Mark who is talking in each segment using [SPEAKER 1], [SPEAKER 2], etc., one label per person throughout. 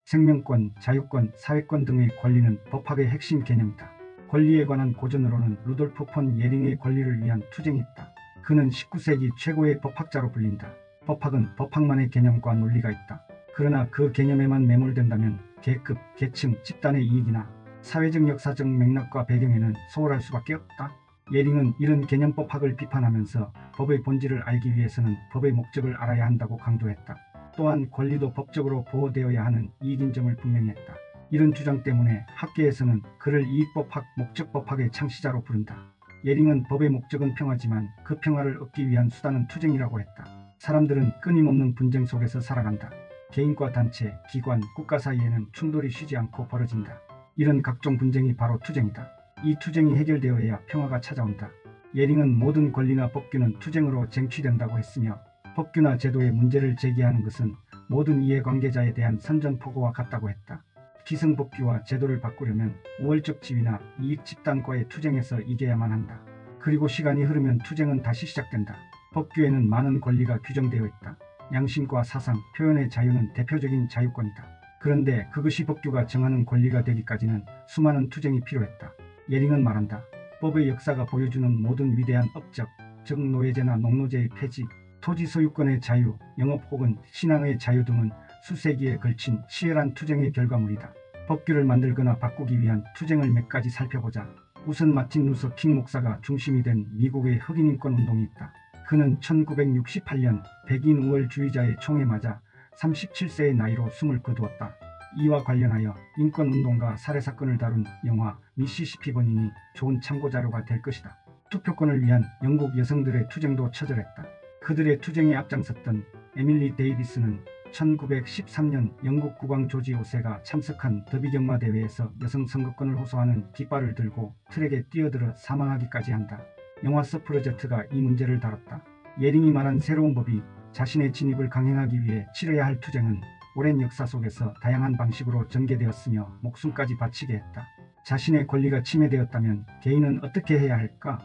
[SPEAKER 1] 생명권, 자유권, 사회권 등의 권리는 법학의 핵심 개념이다. 권리에 관한 고전으로는 루돌프 폰 예링의 권리를 위한 투쟁이 있다. 그는 19세기 최고의 법학자로 불린다. 법학은 법학만의 개념과 논리가 있다. 그러나 그 개념에만 매몰된다면 계급, 계층, 집단의 이익이나 사회적 역사적 맥락과 배경에는 소홀할 수밖에 없다. 예링은 이런 개념법학을 비판하면서 법의 본질을 알기 위해서는 법의 목적을 알아야 한다고 강조했다. 또한 권리도 법적으로 보호되어야 하는 이익인 점을 분명히 했다. 이런 주장 때문에 학계에서는 그를 이익법학, 목적법학의 창시자로 부른다. 예링은 법의 목적은 평화지만 그 평화를 얻기 위한 수단은 투쟁이라고 했다. 사람들은 끊임없는 분쟁 속에서 살아간다. 개인과 단체, 기관, 국가 사이에는 충돌이 쉬지 않고 벌어진다. 이런 각종 분쟁이 바로 투쟁이다. 이 투쟁이 해결되어야 평화가 찾아온다. 예링은 모든 권리나 법규는 투쟁으로 쟁취된다고 했으며 법규나 제도의 문제를 제기하는 것은 모든 이해관계자에 대한 선전포고와 같다고 했다. 기성법규와 제도를 바꾸려면 우월적 지위나 이익 집단과의 투쟁에서 이겨야만 한다. 그리고 시간이 흐르면 투쟁은 다시 시작된다. 법규에는 많은 권리가 규정되어 있다. 양심과 사상, 표현의 자유는 대표적인 자유권이다. 그런데 그것이 법규가 정하는 권리가 되기까지는 수많은 투쟁이 필요했다. 예링은 말한다. 법의 역사가 보여주는 모든 위대한 업적, 즉 노예제나 농노제의 폐지, 토지 소유권의 자유, 영업 혹은 신앙의 자유 등은 수세기에 걸친 치열한 투쟁의 결과물이다. 법규를 만들거나 바꾸기 위한 투쟁을 몇 가지 살펴보자. 우선 마틴 루서 킹 목사가 중심이 된 미국의 흑인인권 운동이 있다. 그는 1968년 백인 우월주의자의 총에 맞아 37세의 나이로 숨을 거두었다. 이와 관련하여 인권운동과 살해사건을 다룬 영화 미시시피 버닝이 좋은 참고자료가 될 것이다. 투표권을 위한 영국 여성들의 투쟁도 처절했다. 그들의 투쟁에 앞장섰던 에밀리 데이비스는 1913년 영국 국왕 조지 5세가 참석한 더비경마 대회에서 여성 선거권을 호소하는 깃발을 들고 트랙에 뛰어들어 사망하기까지 한다. 영화 서프러제트가 이 문제를 다뤘다. 예링이 말한 새로운 법이 자신의 진입을 강행하기 위해 치러야 할 투쟁은 오랜 역사 속에서 다양한 방식으로 전개되었으며 목숨까지 바치게 했다. 자신의 권리가 침해되었다면 개인은 어떻게 해야 할까?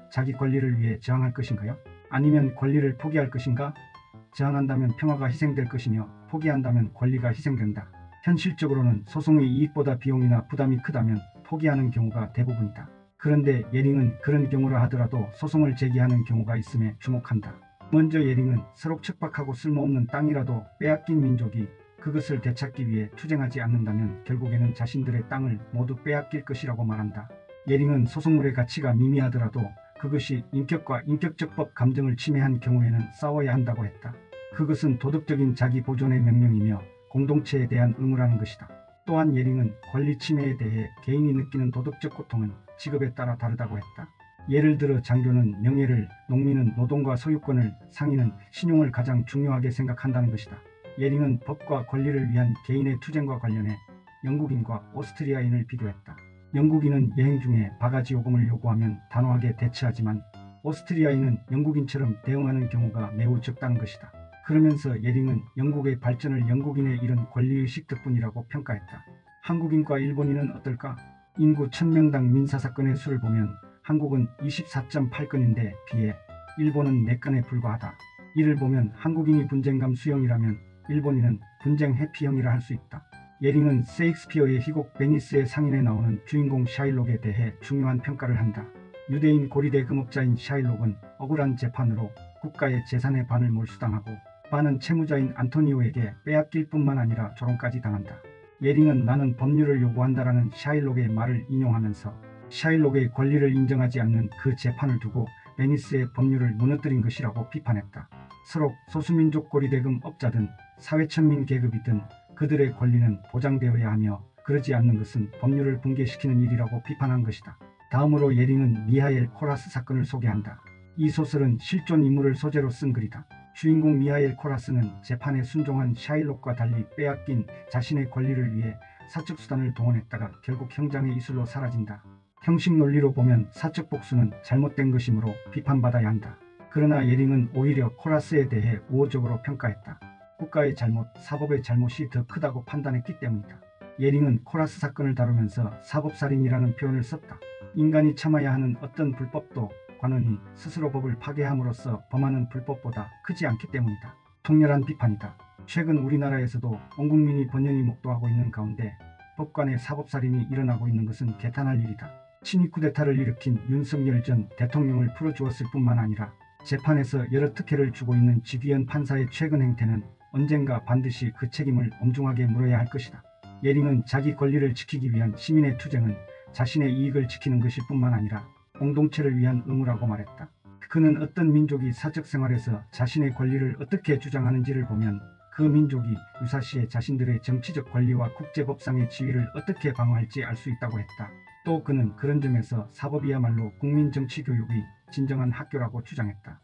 [SPEAKER 1] 자기 권리를 위해 저항할 것인가요? 아니면 권리를 포기할 것인가? 저항한다면 평화가 희생될 것이며 포기한다면 권리가 희생된다. 현실적으로는 소송의 이익보다 비용이나 부담이 크다면 포기하는 경우가 대부분이다. 그런데 예링은 그런 경우라 하더라도 소송을 제기하는 경우가 있음에 주목한다. 먼저 예링은 서로 척박하고 쓸모없는 땅이라도 빼앗긴 민족이 그것을 되찾기 위해 투쟁하지 않는다면 결국에는 자신들의 땅을 모두 빼앗길 것이라고 말한다. 예링은 소송물의 가치가 미미하더라도 그것이 인격과 인격적 법 감정을 침해한 경우에는 싸워야 한다고 했다. 그것은 도덕적인 자기 보존의 명령이며 공동체에 대한 의무라는 것이다. 또한 예링은 권리 침해에 대해 개인이 느끼는 도덕적 고통은 직업에 따라 다르다고 했다. 예를 들어 장교는 명예를, 농민은 노동과 소유권을, 상인은 신용을 가장 중요하게 생각한다는 것이다. 예링은 법과 권리를 위한 개인의 투쟁과 관련해 영국인과 오스트리아인을 비교했다. 영국인은 여행 중에 바가지 요금을 요구하면 단호하게 대처하지만 오스트리아인은 영국인처럼 대응하는 경우가 매우 적다는 것이다. 그러면서 예링은 영국의 발전을 영국인의 이런 권리의식 덕분이라고 평가했다. 한국인과 일본인은 어떨까? 인구 1000명당 민사사건의 수를 보면 한국은 24.8건인데 비해 일본은 4건에 불과하다. 이를 보면 한국인이 분쟁감 수형이라면 일본인은 분쟁 회피형이라 할 수 있다. 예링은 셰익스피어의 희곡 베니스의 상인에 나오는 주인공 샤일록에 대해 중요한 평가를 한다. 유대인 고리대 금업자인 샤일록은 억울한 재판으로 국가의 재산의 반을 몰수당하고 반은 채무자인 안토니오에게 빼앗길 뿐만 아니라 조롱까지 당한다. 예링은 나는 법률을 요구한다라는 샤일록의 말을 인용하면서 샤일록의 권리를 인정하지 않는 그 재판을 두고 베니스의 법률을 무너뜨린 것이라고 비판했다. 서로 소수민족 고리대금 업자든 사회천민 계급이든 그들의 권리는 보장되어야 하며 그러지 않는 것은 법률을 붕괴시키는 일이라고 비판한 것이다. 다음으로 예링은 미하엘 코라스 사건을 소개한다. 이 소설은 실존 인물을 소재로 쓴 글이다. 주인공 미하엘 코라스는 재판에 순종한 샤일록과 달리 빼앗긴 자신의 권리를 위해 사적 수단을 동원했다가 결국 형장의 이슬로 사라진다. 형식 논리로 보면 사적 복수는 잘못된 것이므로 비판받아야 한다. 그러나 예링은 오히려 코라스에 대해 우호적으로 평가했다. 국가의 잘못, 사법의 잘못이 더 크다고 판단했기 때문이다. 예링은 코라스 사건을 다루면서 사법살인이라는 표현을 썼다. 인간이 참아야 하는 어떤 불법도 관원이 스스로 법을 파괴함으로써 범하는 불법보다 크지 않기 때문이다. 통렬한 비판이다. 최근 우리나라에서도 온 국민이 번영이 목도하고 있는 가운데 법관의 사법살인이 일어나고 있는 것은 개탄할 일이다. 친위 쿠데타를 일으킨 윤석열 전 대통령을 풀어주었을 뿐만 아니라 재판에서 여러 특혜를 주고 있는 지기현 판사의 최근 행태는 언젠가 반드시 그 책임을 엄중하게 물어야 할 것이다. 예링은 자기 권리를 지키기 위한 시민의 투쟁은 자신의 이익을 지키는 것일 뿐만 아니라 공동체를 위한 의무라고 말했다. 그는 어떤 민족이 사적 생활에서 자신의 권리를 어떻게 주장하는지를 보면 그 민족이 유사시에 자신들의 정치적 권리와 국제법상의 지위를 어떻게 방어할지 알 수 있다고 했다. 또 그는 그런 점에서 사법이야말로 국민 정치 교육의 진정한 학교라고 주장했다.